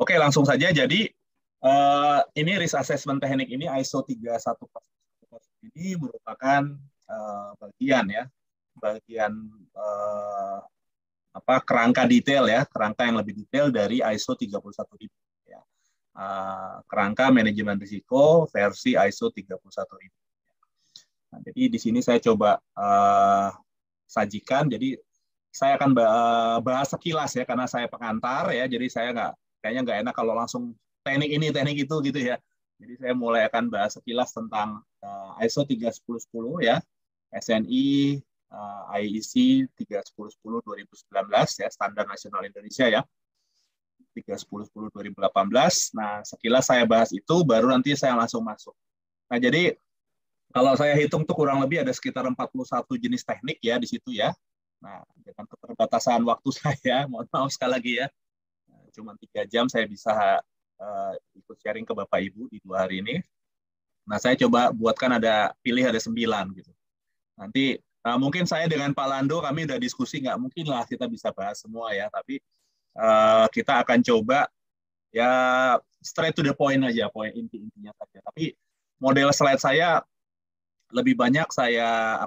Oke, langsung saja. Jadi ini risk assessment teknik ini ISO 31001 ini merupakan bagian ya, bagian kerangka detail ya, kerangka yang lebih detail dari ISO 31000 ya. Kerangka manajemen risiko versi ISO 31000. Nah, jadi di sini saya coba sajikan. Jadi saya akan bahas sekilas ya, karena saya pengantar ya. Jadi saya kayaknya nggak enak kalau langsung teknik ini, teknik itu gitu ya. Jadi saya mulai akan bahas sekilas tentang ISO 31010 ya, SNI, IEC 31010/2019 ya, Standar Nasional Indonesia ya, 31010/2018. Nah, sekilas saya bahas itu, baru nanti saya langsung masuk. Nah, jadi kalau saya hitung tuh kurang lebih ada sekitar 41 jenis teknik ya di situ ya. Nah, dengan keterbatasan waktu saya, mohon maaf sekali lagi ya, cuma 3 jam saya bisa ikut sharing ke Bapak Ibu di 2 hari ini. Nah, saya coba buatkan pilih ada 9 gitu. Nanti mungkin saya dengan Pak Lando kami udah diskusi, nggak mungkin lah kita bisa bahas semua ya, tapi kita akan coba ya straight to the point aja, poin inti-intinya saja. Tapi model slide saya lebih banyak saya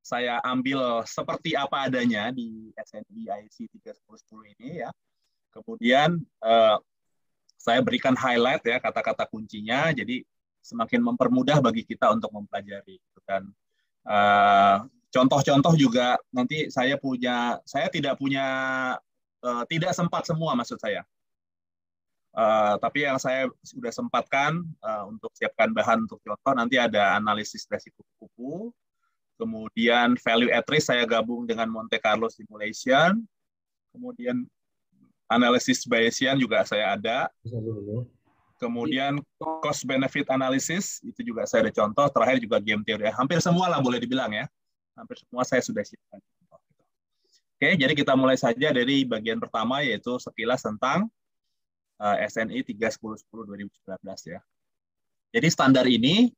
saya ambil seperti apa adanya di SNI IEC 31010 ini ya. Kemudian saya berikan highlight ya, kata-kata kuncinya, jadi semakin mempermudah bagi kita untuk mempelajari. Dan contoh-contoh juga nanti saya tidak sempat semua maksud saya. Tapi yang saya sudah sempatkan untuk siapkan bahan untuk contoh, nanti ada analisis resiko kupu, kemudian value at risk saya gabung dengan Monte Carlo simulation, kemudian analisis Bayesian juga saya ada, kemudian cost benefit analysis itu juga saya ada contoh, terakhir juga game theory. Hampir semua lah boleh dibilang ya, hampir semua saya sudah siapkan. Oke, jadi kita mulai saja dari bagian pertama, yaitu sekilas tentang SNI 31010/2019 ya. Jadi standar ini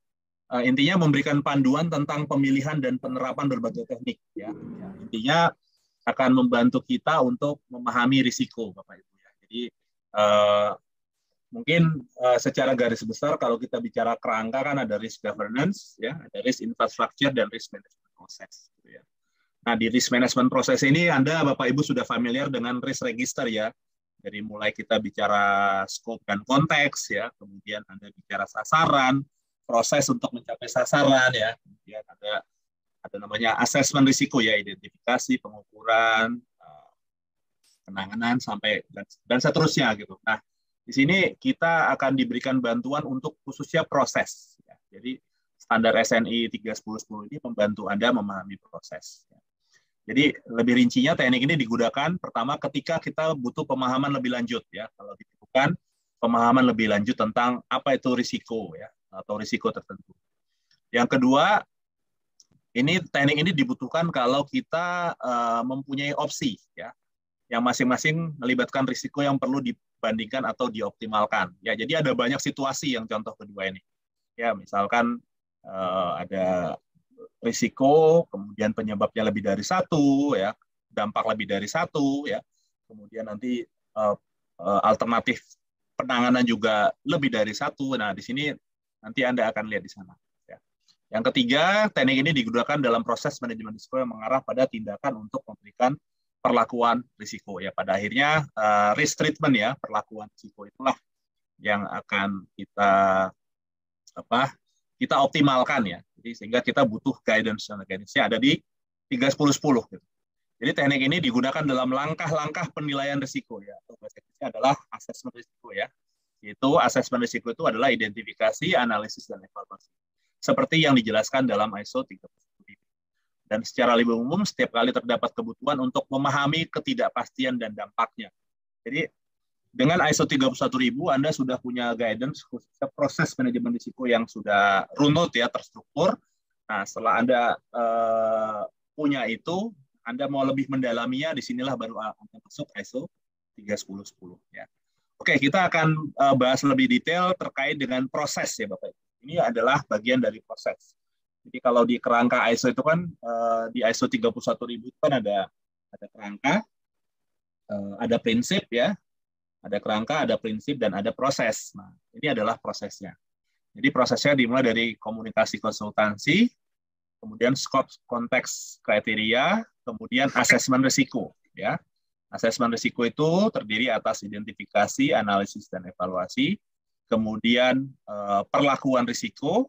intinya memberikan panduan tentang pemilihan dan penerapan berbagai teknik ya. Intinya akan membantu kita untuk memahami risiko, Bapak Ibu ya. Jadi mungkin secara garis besar kalau kita bicara kerangka kan ada risk governance ya, ada risk infrastructure dan risk management process gitu ya. Nah, di risk management process ini Anda Bapak Ibu sudah familiar dengan risk register ya. Dari mulai kita bicara scope dan konteks ya, kemudian Anda bicara sasaran, proses untuk mencapai sasaran ya, kemudian ada namanya asesmen risiko ya, identifikasi, pengukuran, penanganan sampai dan seterusnya gitu. Nah, di sini kita akan diberikan bantuan untuk khususnya proses ya. Jadi standar SNI 31010 ini membantu Anda memahami proses ya. Jadi lebih rincinya teknik ini digunakan pertama ketika kita butuh pemahaman lebih lanjut ya. Kalau dibutuhkan pemahaman lebih lanjut tentang apa itu risiko ya, atau risiko tertentu. Yang kedua, ini teknik ini dibutuhkan kalau kita mempunyai opsi ya, yang masing-masing melibatkan risiko yang perlu dibandingkan atau dioptimalkan. Ya, jadi ada banyak situasi yang contoh kedua ini. Ya, misalkan ada risiko, kemudian penyebabnya lebih dari satu, ya, dampak lebih dari satu, ya, kemudian nanti alternatif penanganan juga lebih dari satu. Nah, di sini nanti Anda akan lihat di sana. Ya. Yang ketiga, teknik ini digunakan dalam proses manajemen risiko yang mengarah pada tindakan untuk memberikan perlakuan risiko. Ya, pada akhirnya risk treatment ya, perlakuan risiko itulah yang akan kita optimalkan ya. Jadi sehingga kita butuh guidance, dan guidance-nya ada di 31010 gitu. Jadi teknik ini digunakan dalam langkah-langkah penilaian risiko ya. Atau bahasa Inggrisnya adalah asesmen risiko ya. Itu asesmen risiko itu adalah identifikasi, analisis dan evaluasi. Seperti yang dijelaskan dalam ISO 31000. Dan secara lebih umum setiap kali terdapat kebutuhan untuk memahami ketidakpastian dan dampaknya. Jadi dengan ISO 31000 Anda sudah punya guidance khususnya proses manajemen risiko yang sudah runut ya, terstruktur. Nah, setelah Anda punya itu, Anda mau lebih mendalaminya, disinilah baru Anda masuk ISO 31010 ya. Oke, kita akan bahas lebih detail terkait dengan proses ya Bapak. Ini adalah bagian dari proses. Jadi kalau di kerangka ISO itu kan di ISO 31000 itu kan ada kerangka, ada prinsip ya, Ada kerangka, ada prinsip, dan ada proses. Nah, ini adalah prosesnya. Jadi prosesnya dimulai dari komunikasi konsultansi, kemudian scope, konteks, kriteria, kemudian asesmen risiko. Ya, asesmen risiko itu terdiri atas identifikasi, analisis, dan evaluasi, kemudian perlakuan risiko,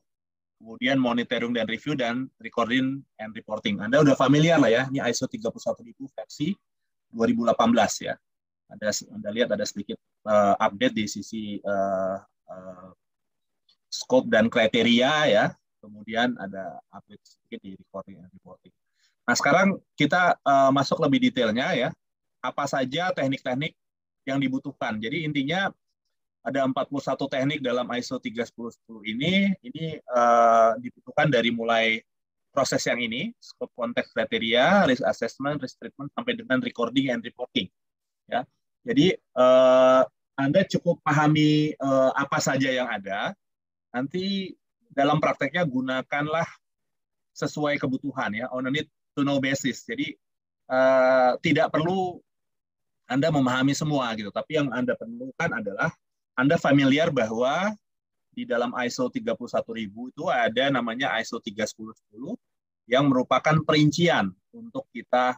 kemudian monitoring dan review, dan recording and reporting. Anda udah familiar lah ya, ini ISO 31000 versi 2018 ya. Anda lihat ada sedikit update di sisi scope dan kriteria ya. Kemudian ada update sedikit di recording and reporting. Nah, sekarang kita masuk lebih detailnya ya. Apa saja teknik-teknik yang dibutuhkan. Jadi intinya ada 41 teknik dalam ISO 31010 ini dibutuhkan dari mulai proses yang ini, scope, konteks, kriteria, risk assessment, risk treatment, sampai dengan recording and reporting. Ya. Jadi Anda cukup pahami apa saja yang ada, nanti dalam prakteknya gunakanlah sesuai kebutuhan ya, on a need to know basis. Jadi tidak perlu Anda memahami semua gitu, tapi yang Anda perlukan adalah Anda familiar bahwa di dalam ISO 31000 itu ada namanya ISO 31010 yang merupakan perincian untuk kita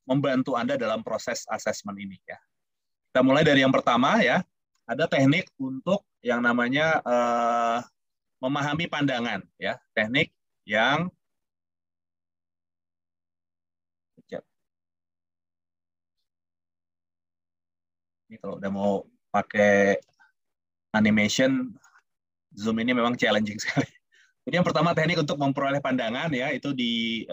membantu Anda dalam proses asesmen ini ya. Kita mulai dari yang pertama ya, ada teknik untuk yang namanya memahami pandangan ya, teknik yang ini kalau udah mau pakai animation Zoom ini memang challenging sekali. Jadi yang pertama teknik untuk memperoleh pandangan ya, itu di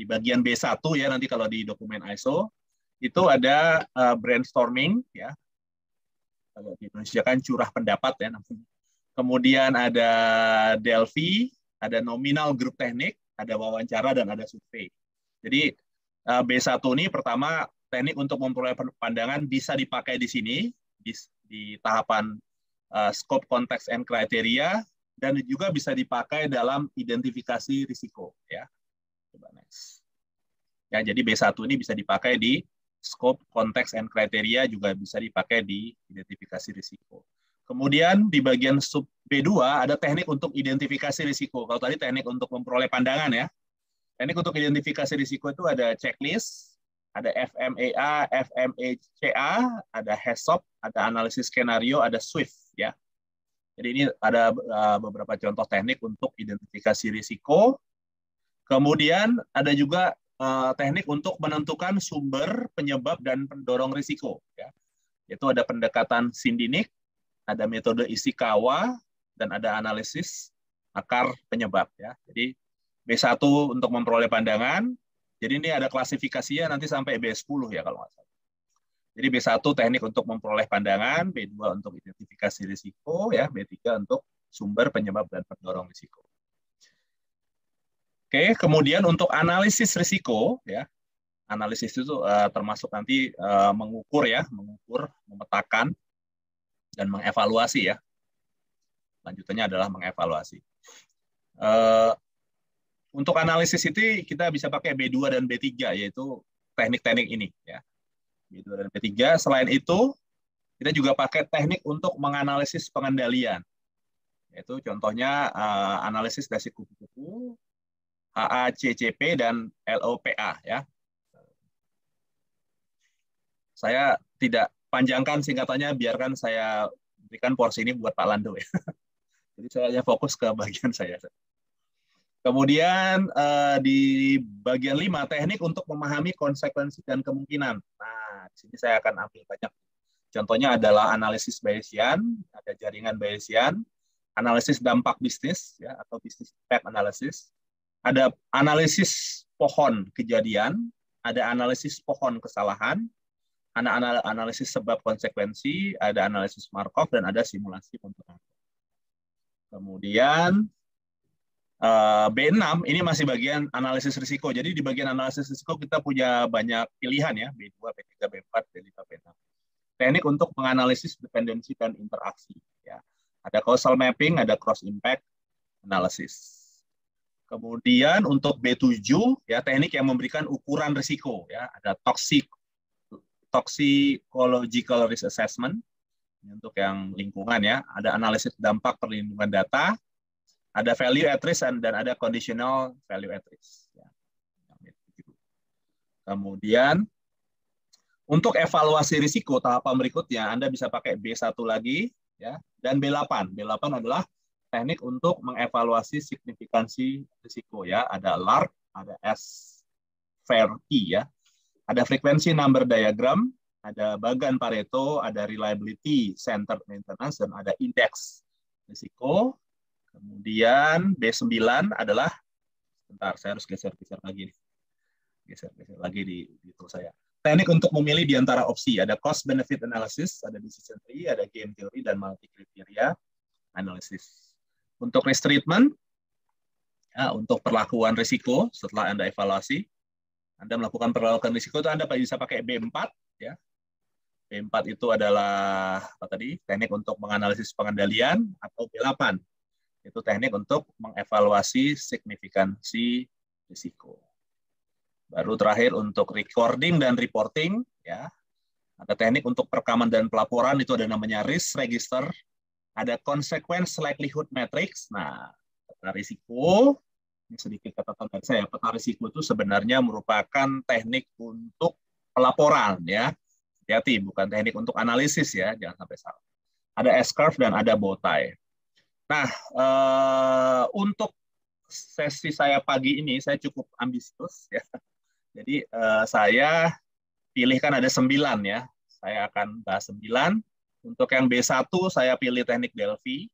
bagian B1 ya, nanti kalau di dokumen ISO itu ada brainstorming ya, kalau di Indonesia kan curah pendapat ya namanya. Kemudian ada Delphi, ada nominal grup teknik, ada wawancara, dan ada survei. Jadi B1 ini pertama teknik untuk memperoleh pandangan bisa dipakai di sini di tahapan scope, konteks, and kriteria, dan juga bisa dipakai dalam identifikasi risiko ya. Coba next. Ya, jadi B1 ini bisa dipakai di scope, konteks, and kriteria, juga bisa dipakai di identifikasi risiko. Kemudian di bagian sub B2 ada teknik untuk identifikasi risiko. Kalau tadi teknik untuk memperoleh pandangan ya. Teknik untuk identifikasi risiko itu ada checklist, ada FMEA, FMECA, ada HACCP, ada analisis skenario, ada SWIFT ya. Jadi ini ada beberapa contoh teknik untuk identifikasi risiko. Kemudian ada juga teknik untuk menentukan sumber, penyebab, dan pendorong risiko. Ya. Itu ada pendekatan sindinik, ada metode Ishikawa, dan ada analisis akar penyebab. Ya. Jadi B1 untuk memperoleh pandangan. Jadi ini ada klasifikasinya nanti sampai B10 ya kalau nggak salah. Jadi B1 teknik untuk memperoleh pandangan, B2 untuk identifikasi risiko, ya, B3 untuk sumber, penyebab, dan pendorong risiko. Oke, kemudian untuk analisis risiko, ya, analisis itu termasuk nanti mengukur, memetakan, dan mengevaluasi, ya. Lanjutannya adalah mengevaluasi. Untuk analisis itu kita bisa pakai B2 dan B3, yaitu teknik-teknik ini, ya. B2 dan B3. Selain itu, kita juga pakai teknik untuk menganalisis pengendalian, yaitu contohnya analisis dari kupu-kupu, HACCP, dan LOPA. Ya. Saya tidak panjangkan singkatannya, biarkan saya berikan porsi ini buat Pak Lando. Ya. Jadi saya hanya fokus ke bagian saya. Kemudian di bagian 5, teknik untuk memahami konsekuensi dan kemungkinan. Nah, di sini saya akan ambil banyak. Contohnya adalah analisis Bayesian, ada jaringan Bayesian, analisis dampak bisnis, ya, atau business impact analysis. Ada analisis pohon kejadian, ada analisis pohon kesalahan, ada analisis sebab konsekuensi, ada analisis Markov, dan ada simulasi pembentukan. Kemudian B6 ini masih bagian analisis risiko. Jadi di bagian analisis risiko kita punya banyak pilihan ya, B2, B3, B4, B5, B6. Teknik untuk menganalisis dependensi dan interaksi. Ya. Ada causal mapping, ada cross impact analysis. Kemudian untuk B7 ya, teknik yang memberikan ukuran risiko, ya, ada toxic toxicological risk assessment untuk yang lingkungan ya, ada analisis dampak perlindungan data, ada value at risk dan ada conditional value at risk. Kemudian untuk evaluasi risiko tahapan berikutnya Anda bisa pakai B1 lagi ya, dan B8. B8 adalah teknik untuk mengevaluasi signifikansi risiko ya, ada LARP, ada S-FAIR-T ya. Ada frekuensi number diagram, ada bagan Pareto, ada reliability centered maintenance, dan ada indeks risiko. Kemudian B9 adalah, bentar saya harus geser-geser lagi nih. Geser-geser lagi di tool saya. Teknik untuk memilih di antara opsi, ada cost benefit analysis, ada decision tree, ada game theory, dan multi criteria analysis. Untuk risk treatment, ya, untuk perlakuan risiko setelah Anda evaluasi, Anda melakukan perlakuan risiko itu Anda bisa pakai B4 ya. B4 itu adalah apa tadi? Teknik untuk menganalisis pengendalian, atau B8 itu teknik untuk mengevaluasi signifikansi risiko. Baru terakhir untuk recording dan reporting ya. Ada teknik untuk perekaman dan pelaporan, itu ada namanya risk register, ada consequence likelihood matrix. Nah, risiko ini sedikit catatan dari saya, peta risiko itu sebenarnya merupakan teknik untuk pelaporan ya. Hati-hati, bukan teknik untuk analisis ya, jangan sampai salah. Ada S-curve dan ada bow tie. Nah, untuk sesi saya pagi ini saya cukup ambisius ya. Jadi saya pilihkan ada 9 ya. Saya akan bahas 9. Untuk yang B1 saya pilih teknik Delphi.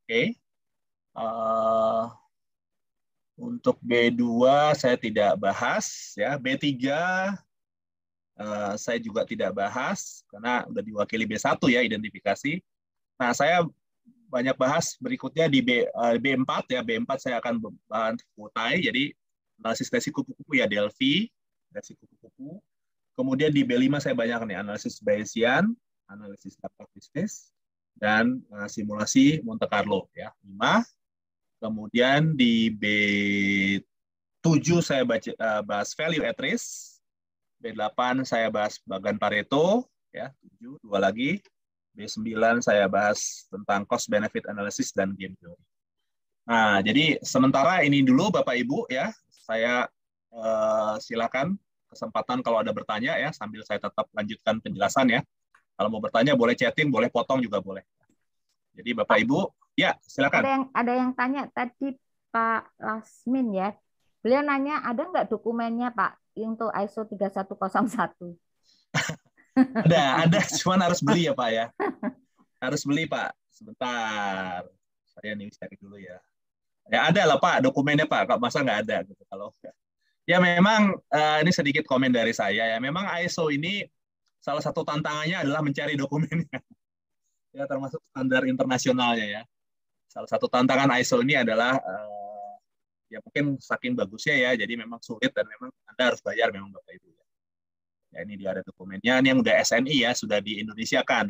Oke. Untuk B2 saya tidak bahas ya, B3 saya juga tidak bahas karena udah diwakili B1 ya, identifikasi. Nah, saya banyak bahas berikutnya di B4 ya. B4 saya akan bahas kutai, jadi analisis resiko kupu-kupu ya, Delphi, resiko kupu-kupu. Kemudian di B5 saya banyak nih analisis Bayesian, analisis dampak bisnis, dan simulasi Monte Carlo ya, 5. Kemudian di B7 saya bahas value at risk. B8 saya bahas bagan Pareto ya, 7, 2 lagi. B9 saya bahas tentang cost benefit analysis dan game theory. Nah, jadi sementara ini dulu Bapak Ibu ya. Saya silakan kesempatan kalau ada bertanya ya, sambil saya tetap lanjutkan penjelasan ya. Kalau mau bertanya boleh chatting, boleh potong juga boleh. Jadi Bapak Ibu, ya silakan. Ada yang tanya tadi Pak Lasmin ya. Beliau nanya ada nggak dokumennya Pak untuk ISO 3101? Ada, cuman harus beli ya Pak ya. Harus beli Pak. Sebentar, saya nih cari dulu ya. Ya ada lah Pak dokumennya Pak. Kok masa nggak ada gitu kalau ya memang ini sedikit komen dari saya ya. Memang ISO ini salah satu tantangannya adalah mencari dokumennya. Ya termasuk standar internasionalnya ya. Salah satu tantangan ISO ini adalah ya mungkin saking bagusnya ya, jadi memang sulit dan memang Anda harus bayar memang Bapak Ibu ya. Ya ini dia ada dokumennya, ini yang udah SNI ya, sudah di Indonesia kan.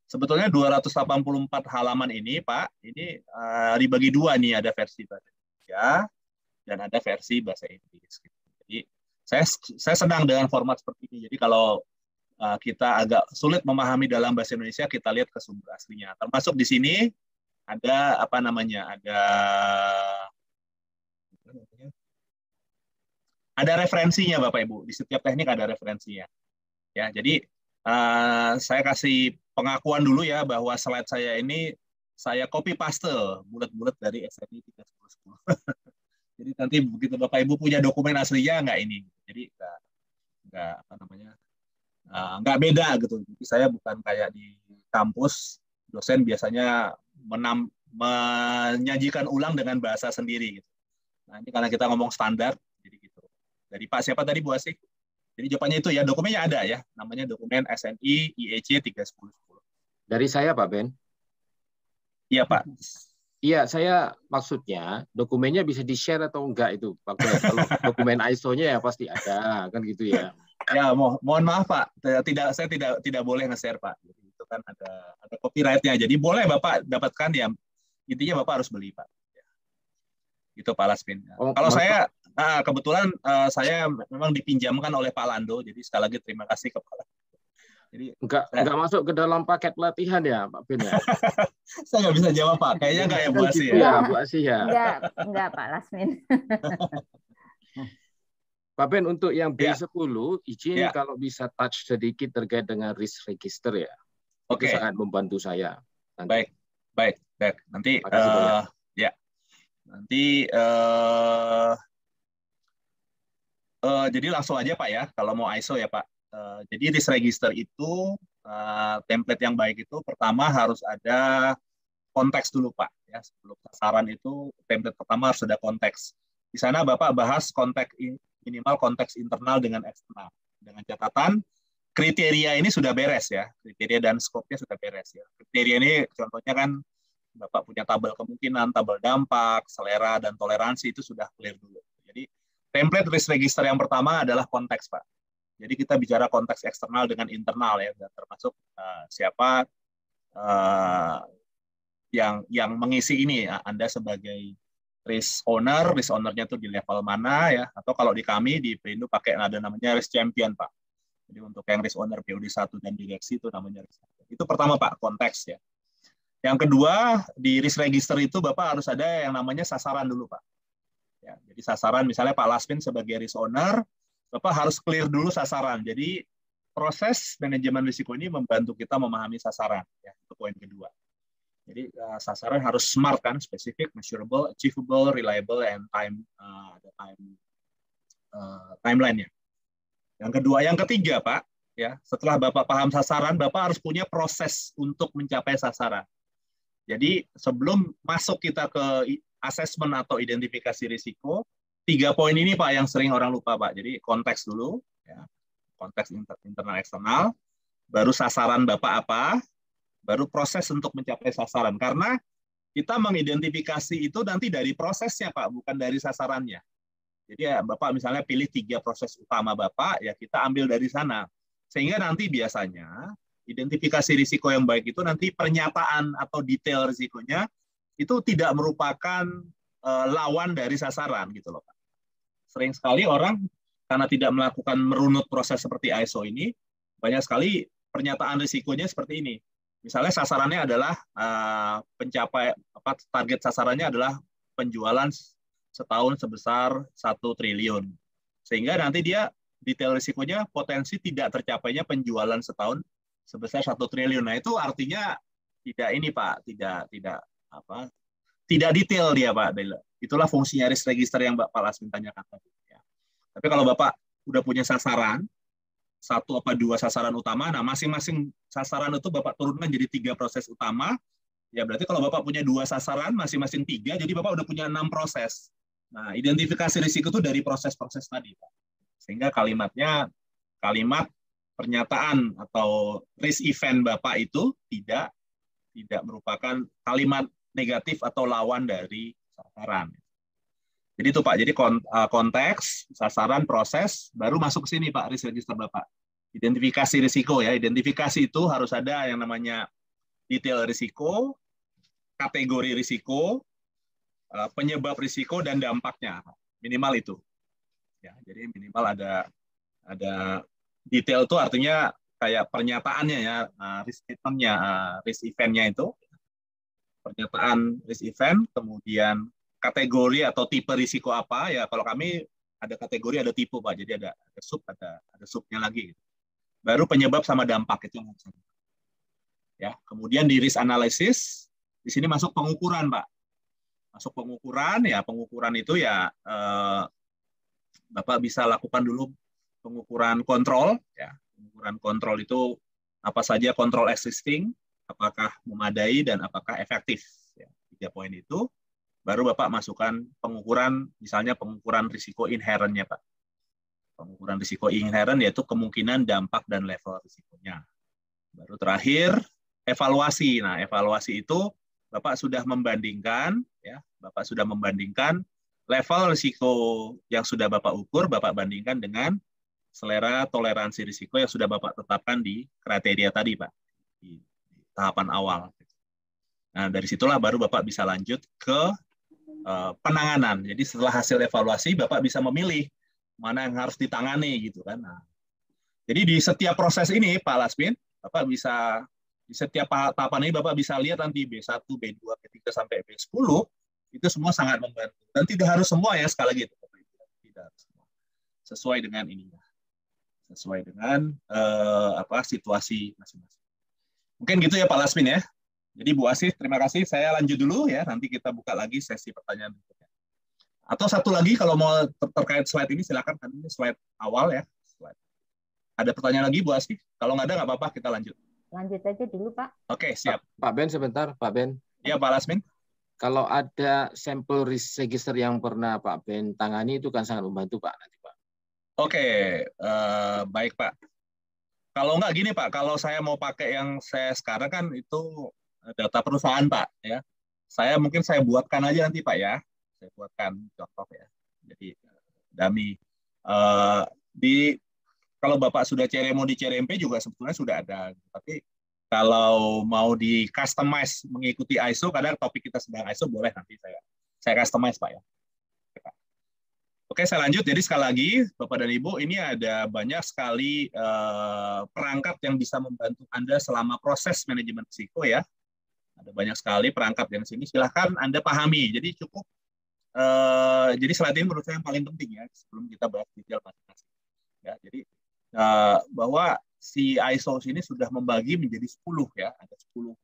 Sebetulnya 284 halaman ini Pak, ini dibagi dua nih, ada versi bahasa Indonesia dan ada versi bahasa Inggris. Jadi saya senang dengan format seperti ini. Jadi kalau kita agak sulit memahami dalam bahasa Indonesia, kita lihat ke sumber aslinya. Termasuk di sini ada apa namanya? Ada referensinya Bapak Ibu. Di setiap teknik ada referensinya. Ya, jadi saya kasih pengakuan dulu ya bahwa slide saya ini saya copy paste bulat-bulat dari SNI 310. Jadi nanti begitu Bapak Ibu punya dokumen aslinya nggak ini. Jadi nggak apa namanya? Nggak beda gitu. Jadi saya bukan kayak di kampus dosen biasanya menyajikan ulang dengan bahasa sendiri gitu. Nah ini karena kita ngomong standar, jadi gitu. Dari Pak siapa tadi Bu Asik? Jadi jawabannya itu ya, dokumennya ada ya, namanya dokumen SNI IEC 31010. Dari saya Pak Ben. Iya Pak. Iya, saya maksudnya dokumennya bisa di-share atau enggak itu Pak Ben. Kalau dokumen ISO-nya ya pasti ada kan gitu ya. Ya, mohon maaf Pak, saya tidak boleh nge-share Pak. Jadi, itu kan ada copyright-nya. Jadi boleh Bapak dapatkan ya. Intinya Bapak harus beli Pak. Itu Pak Lasmin. Kalau saya kebetulan saya memang dipinjamkan oleh Pak Lando. Jadi sekali lagi terima kasih kepada Jadi Enggak masuk ke dalam paket pelatihan ya, Pak Ben ya? saya nggak bisa jawab Pak. Kayaknya nggak ya Bu Asih Gitu ya. ya, Bu Asih ya. Enggak Pak Lasmin. Pak Ben, untuk yang Ya. B10, izin Ya. kalau bisa touch sedikit terkait dengan risk register ya. Itu Oke. sangat membantu saya. Nanti. Baik. Nanti Makasih banyak. ya. Nanti jadi langsung aja Pak ya, kalau mau ISO ya Pak. Jadi risk register itu template yang baik itu pertama harus ada konteks dulu Pak. Ya, sebelum sasaran itu template pertama harus ada konteks. Di sana Bapak bahas minimal konteks internal dengan eksternal. Dengan catatan kriteria ini sudah beres ya, kriteria dan skopnya sudah beres ya. Kriteria ini contohnya kan Bapak punya tabel kemungkinan, tabel dampak, selera dan toleransi itu sudah clear dulu. Jadi template risk register yang pertama adalah konteks Pak. Jadi kita bicara konteks eksternal dengan internal ya, termasuk siapa yang mengisi ini. Anda sebagai risk owner-nya itu di level mana ya? Atau kalau di kami di Perindo pakai ada namanya risk champion Pak. Jadi untuk yang risk owner BOD 1 dan direksi itu namanya risk champion. Itu pertama Pak, konteks ya. Yang kedua, di risk register itu Bapak harus ada yang namanya sasaran dulu Pak. Ya, jadi sasaran misalnya Pak Lasmin sebagai risk owner, Bapak harus clear dulu sasaran. Jadi proses manajemen risiko ini membantu kita memahami sasaran. Ya, itu poin kedua. Jadi sasaran harus smart kan, spesifik, measurable, achievable, reliable, and timeline-nya. Yang ketiga Pak, ya setelah Bapak paham sasaran, Bapak harus punya proses untuk mencapai sasaran. Jadi sebelum masuk kita ke assessment atau identifikasi risiko, 3 poin ini Pak yang sering orang lupa Pak. Jadi konteks dulu, ya, konteks internal eksternal, baru sasaran Bapak apa, baru proses untuk mencapai sasaran. Karena kita mengidentifikasi itu nanti dari prosesnya Pak, bukan dari sasarannya. Jadi ya Bapak misalnya pilih 3 proses utama Bapak, ya kita ambil dari sana. Sehingga nanti biasanya identifikasi risiko yang baik itu nanti pernyataan atau detail risikonya itu tidak merupakan lawan dari sasaran gitu loh Pak. Sering sekali orang karena tidak melakukan merunut proses seperti ISO ini, banyak sekali pernyataan risikonya seperti ini. Misalnya sasarannya adalah target sasarannya adalah penjualan setahun sebesar 1 triliun. Sehingga nanti dia detail risikonya potensi tidak tercapainya penjualan setahun sebesar 1 triliun. Nah, itu artinya tidak ini Pak, tidak detail dia Pak. Itulah fungsinya risk register yang Pak Lasmin tanyakan tadi. Ya. Tapi kalau Bapak udah punya sasaran, 1 apa 2 sasaran utama, nah masing-masing sasaran itu Bapak turunkan jadi 3 proses utama, ya berarti kalau Bapak punya 2 sasaran, masing-masing 3, jadi Bapak udah punya 6 proses. Nah, identifikasi risiko itu dari proses-proses tadi, Pak. Sehingga kalimat pernyataan atau risk event Bapak itu tidak merupakan kalimat negatif atau lawan dari sasaran. Jadi itu Pak, jadi konteks, sasaran, proses, baru masuk ke sini Pak, risk register Bapak. Identifikasi risiko ya, identifikasi itu harus ada yang namanya detail risiko, kategori risiko, penyebab risiko, dan dampaknya. Minimal itu. Ya, jadi minimal ada detail itu artinya kayak pernyataannya ya, risk statement-nya, risk event-nya itu. Pernyataan risk event, kemudian kategori atau tipe risiko apa ya, kalau kami ada kategori ada tipe Pak, jadi ada sub, ada subnya lagi. Baru penyebab sama dampak itu yang harus ada. Ya, kemudian di risk analysis di sini masuk pengukuran Pak. Masuk pengukuran ya, pengukuran itu ya Bapak bisa lakukan dulu pengukuran kontrol ya. Pengukuran kontrol itu apa saja kontrol existing, apakah memadai dan apakah efektif ya. 3 poin itu. Baru Bapak masukkan pengukuran, misalnya pengukuran risiko inherentnya Pak. Pengukuran risiko inherent yaitu kemungkinan, dampak, dan level risikonya. Baru terakhir, evaluasi. Nah, evaluasi itu Bapak sudah membandingkan, ya, Bapak sudah membandingkan level risiko yang sudah Bapak ukur, Bapak bandingkan dengan selera toleransi risiko yang sudah Bapak tetapkan di kriteria tadi Pak, di tahapan awal. Nah, dari situlah baru Bapak bisa lanjut ke penanganan. Jadi setelah hasil evaluasi Bapak bisa memilih mana yang harus ditangani gitu kan. Nah, Jadi di setiap proses ini, Pak Lasmin, Bapak bisa di setiap tahapan ini Bapak bisa lihat nanti B1, B2, B3 sampai B10 itu semua sangat membantu. Dan tidak harus semua ya sekali lagi itu. Tidak harus semua. Sesuai dengan ini ya. Sesuai dengan situasi masing-masing. Mungkin gitu ya Pak Lasmin ya. Jadi Bu Asih, terima kasih. Saya lanjut dulu ya. Nanti kita buka lagi sesi pertanyaan berikutnya. Atau satu lagi kalau mau terkait slide ini silakan, kan ini slide awal ya. Ada pertanyaan lagi Bu Asih? Kalau nggak ada nggak apa-apa, kita lanjut. Lanjut aja dulu Pak. Oke, siap. Pak Ben sebentar, Pak Ben. Ya Pak Lasmin. Kalau ada sampel register yang pernah Pak Ben tangani itu kan sangat membantu Pak nanti Pak. Oke, baik Pak. Kalau nggak gini Pak, kalau saya mau pakai yang saya sekarang kan itu data perusahaan Pak ya. Mungkin saya buatkan aja nanti Pak ya. Saya buatkan contoh ya. Jadi dummy kalau Bapak sudah mau di CRMP juga sebetulnya sudah ada. Tapi kalau mau di customize mengikuti ISO, kadang topik kita sedang ISO, boleh nanti saya customize Pak ya. Oke, saya lanjut. Jadi sekali lagi, Bapak dan Ibu, ini ada banyak sekali perangkat yang bisa membantu Anda selama proses manajemen risiko ya. Ada banyak sekali perangkat yang sini. Silahkan Anda pahami. Jadi cukup. Jadi slide ini menurut saya yang paling penting ya sebelum kita bahas detail masing-masing. Ya, jadi bahwa si ISO ini sudah membagi menjadi 10 ya, ada 10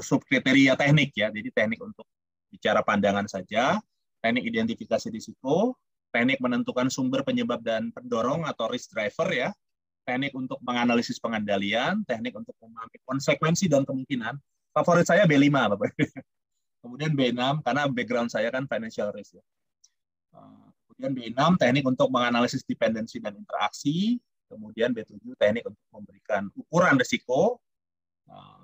subkriteria teknik ya. Jadi teknik untuk bicara pandangan saja, teknik identifikasi risiko, teknik menentukan sumber penyebab dan pendorong atau risk driver ya, teknik untuk menganalisis pengendalian, teknik untuk memahami konsekuensi dan kemungkinan. Favorit saya B5 Bapak. Kemudian B6 karena background saya kan financial risk ya. Kemudian B6 teknik untuk menganalisis dependensi dan interaksi. Kemudian B7 teknik untuk memberikan ukuran risiko.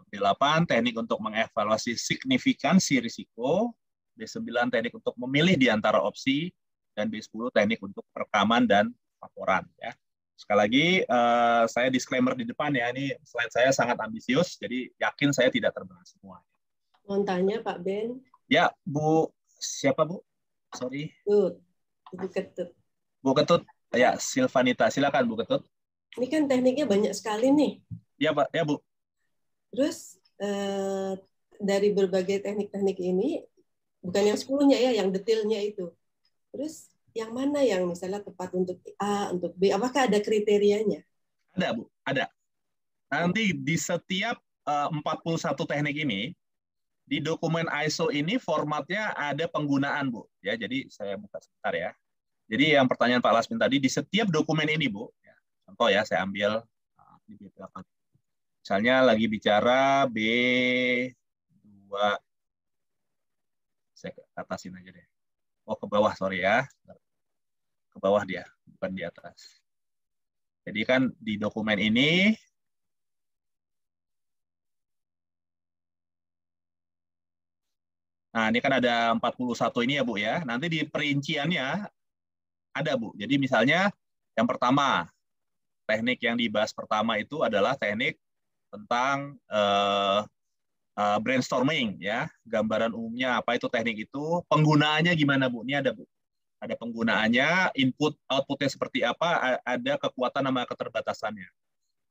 B8 teknik untuk mengevaluasi signifikansi risiko. B9 teknik untuk memilih di antara opsi. Dan B10 teknik untuk perekaman dan laporan. Ya. Sekali lagi, saya disclaimer di depan ya. Ini slide saya sangat ambisius, jadi yakin saya tidak terbahas semua. Mau tanya Pak Ben? Ya, Bu. Siapa Bu? Sorry. Bu Ketut. Bu Ketut, ya Silvanita, silakan Bu Ketut. Ini kan tekniknya banyak sekali nih. Ya Pak, ya Bu. Terus dari berbagai teknik-teknik ini, bukan yang 10-nya ya, yang detailnya itu. Terus yang mana yang misalnya tepat untuk A, untuk B? Apakah ada kriterianya? Ada Bu, ada. Nanti di setiap 41 teknik ini, di dokumen ISO ini formatnya ada penggunaan Bu. Ya, jadi saya buka sebentar ya. Jadi yang pertanyaan Pak Lasmin tadi, di setiap dokumen ini Bu, ya, contoh ya saya ambil di B8. Misalnya lagi bicara B2, saya atasin aja deh. Oh ke bawah, sorry ya. Ke bawah dia, bukan di atas. Jadi kan di dokumen ini, nah ini kan ada 41 ini ya Bu ya. Nanti di perinciannya ada Bu. Jadi misalnya yang pertama, teknik yang dibahas pertama itu adalah teknik tentang brainstorming ya. Gambaran umumnya apa itu teknik itu, penggunaannya gimana Bu? Ini ada Bu. Ada penggunaannya, input outputnya seperti apa, ada kekuatan sama keterbatasannya.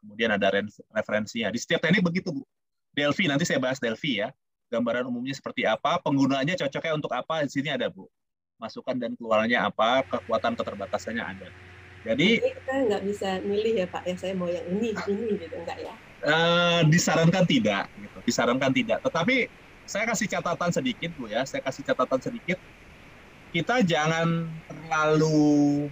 Kemudian ada referensinya. Di setiap teknik begitu Bu. Delphi, nanti saya bahas Delphi ya. Gambaran umumnya seperti apa, penggunaannya cocoknya untuk apa, di sini ada Bu. Masukan dan keluarannya apa, kekuatan keterbatasannya ada. Jadi kita nggak bisa milih ya Pak ya, saya mau yang ini gitu, enggak ya? Disarankan tidak, gitu. Disarankan tidak. Tetapi saya kasih catatan sedikit Bu ya, saya kasih catatan sedikit. Kita jangan terlalu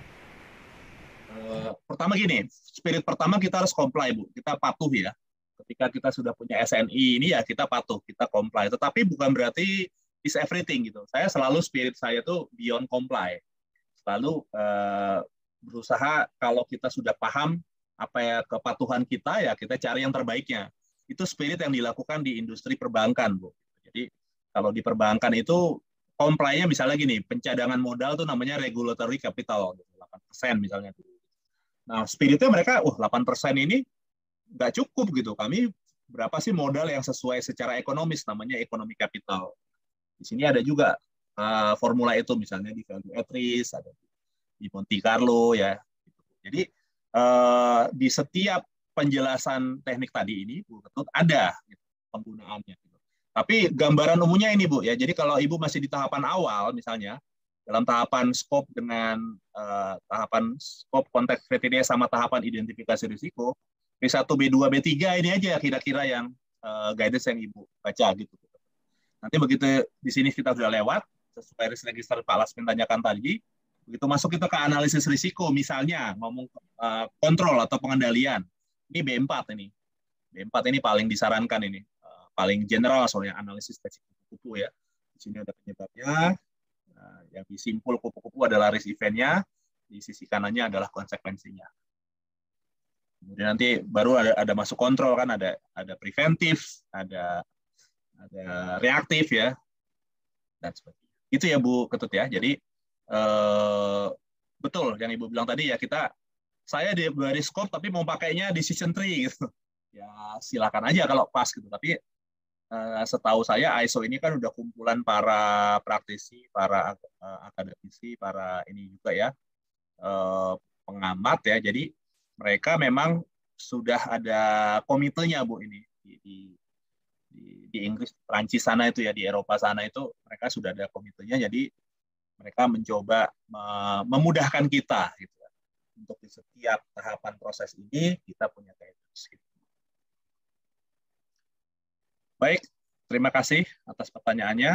pertama gini, spirit pertama kita harus comply Bu, kita patuh ya. Ketika kita sudah punya SNI ini ya kita patuh, kita comply. Tetapi bukan berarti is everything gitu. Saya selalu spirit saya tuh beyond comply. Selalu berusaha kalau kita sudah paham apa ya kepatuhan kita ya kita cari yang terbaiknya. Itu spirit yang dilakukan di industri perbankan Bu. Jadi kalau di perbankan itu comply-nya misalnya gini, pencadangan modal tuh namanya regulatory capital 8% misalnya. Nah, spiritnya mereka 8% ini nggak cukup gitu. Kami berapa sih modal yang sesuai secara ekonomis, namanya ekonomi kapital. Di sini ada juga formula itu, misalnya di value at risk, ada di Monte Carlo ya. Jadi di setiap penjelasan teknik tadi ini, Bu Ketut, ada gitu, penggunaannya. Tapi gambaran umumnya ini, Bu, ya. Jadi kalau Ibu masih di tahapan awal, misalnya dalam tahapan scope dengan tahapan scope konteks kriteria sama tahapan identifikasi risiko, B1, B2, B3 ini aja kira-kira yang guidance yang Ibu baca gitu. Nanti begitu di sini kita sudah lewat, sesuai risk register Pak Lasmin tanyakan tadi, begitu masuk kita ke analisis risiko, misalnya ngomong kontrol atau pengendalian, ini B4 ini. B4 ini paling disarankan ini, paling general soalnya analisis spesifik kupu-kupu ya. Di sini ada penyebabnya, yang disimpul kupu-kupu adalah risk event-nya, di sisi kanannya adalah konsekuensinya. Kemudian nanti baru ada masuk kontrol kan, ada preventif, ada reaktif ya, dan sebagainya. Itu ya Bu Ketut ya. Jadi betul yang Ibu bilang tadi ya, saya di scope tapi mau pakainya decision tree gitu. Ya silakan aja kalau pas gitu. Tapi setahu saya ISO ini kan udah kumpulan para praktisi, para akademisi, para ini juga ya pengamat ya. Jadi mereka memang sudah ada komitenya Bu ini di Inggris, Prancis sana itu ya, di Eropa sana itu mereka sudah ada komitenya. Jadi mereka mencoba memudahkan kita gitu ya. Untuk di setiap tahapan proses ini kita punya guidance gitu. Baik, terima kasih atas pertanyaannya.